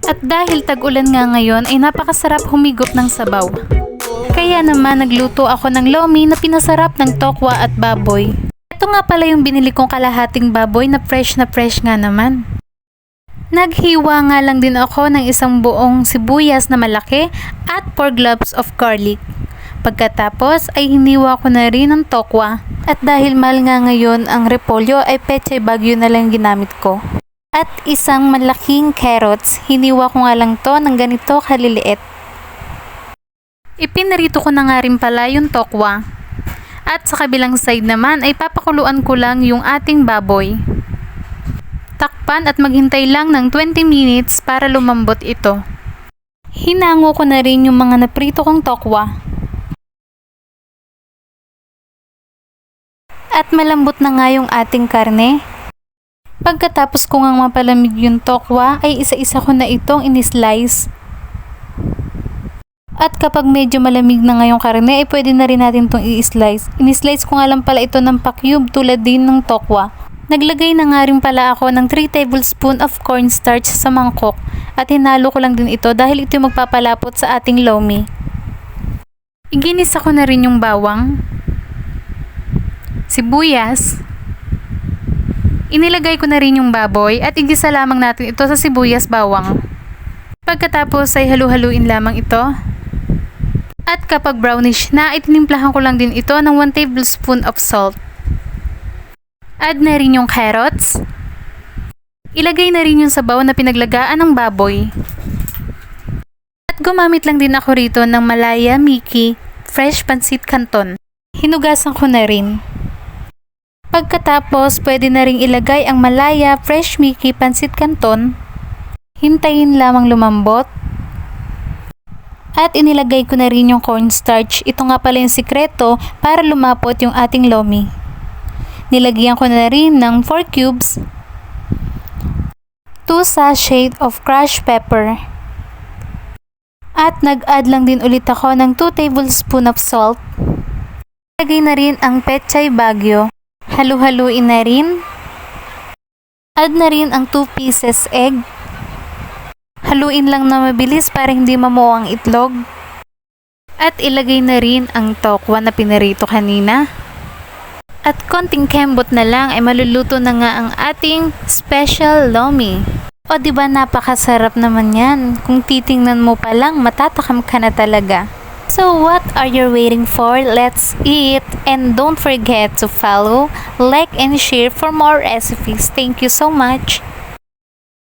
At dahil tag-ulan nga ngayon ay napakasarap humigop ng sabaw. Kaya naman nagluto ako ng lomi na pinasarap ng tokwa at baboy. Ito nga pala yung binili kong kalahating baboy na fresh nga naman. Naghiwa nga lang din ako ng isang buong sibuyas na malaki at 4 cloves of garlic. Pagkatapos ay hiniwa ko na rin ang tokwa. At dahil mahal nga ngayon ang repolyo ay pechay bagyo na lang ginamit ko. At isang malaking carrots, hiniwa ko nga lang to ng ganito kaliliit. Ipinarito ko na nga rin pala yung tokwa. At sa kabilang side naman ay papakuluan ko lang yung ating baboy. Takpan at maghintay lang ng 20 minutes para lumambot ito. Hinango ko na rin yung mga naprito kong tokwa. At malambot na nga yung ating karne. Pagkatapos ko ngang mapalamig yung tokwa ay isa-isa ko na itong in-slice. At kapag medyo malamig na nga yung karne ay pwede na rin natin itong i-slice. In-slice ko nga lang pala ito ng pa-cube tulad din ng tokwa. Naglagay na nga rin pala ako ng 3 tablespoon of cornstarch sa mangkok. At hinalo ko lang din ito dahil ito yung magpapalapot sa ating lomi. Iginisa ko na rin yung bawang, sibuyas, inilagay ko na rin yung baboy at igisa lamang natin ito sa sibuyas bawang. Pagkatapos ay halu-haluin lamang ito. At kapag brownish na, ay tinimplahan ko lang din ito ng 1 tablespoon of salt. Add na rin yung carrots. Ilagay na rin yung sabaw na pinaglagaan ng baboy. At gumamit lang din ako rito ng Malaya Miki Fresh Pancit Canton. Hinugasan ko na rin. Pagkatapos, pwede na ring ilagay ang Malaya Fresh Miki Pancit Canton. Hintayin lamang lumambot. At inilagay ko na rin yung cornstarch. Ito nga pala yung sikreto para lumapot yung ating lomi. Nilagyan ko na rin ng 4 cubes, 2 sachet of crushed pepper. At nag-add lang din ulit ako ng 2 tablespoon of salt. Nilagay na rin ang pechay bagyo. Halu-haluin na rin. Add na rin ang 2 pieces egg. Haluin lang na mabilis para hindi mamuo ang itlog. At ilagay na rin ang tokwa na pinarito kanina. At konting kembot na lang ay maluluto na nga ang ating special lomi. O diba napakasarap naman yan. Kung titingnan mo pa lang matatakam ka na talaga. So what are you waiting for? Let's eat! And don't forget to follow, like, and share for more recipes. Thank you so much!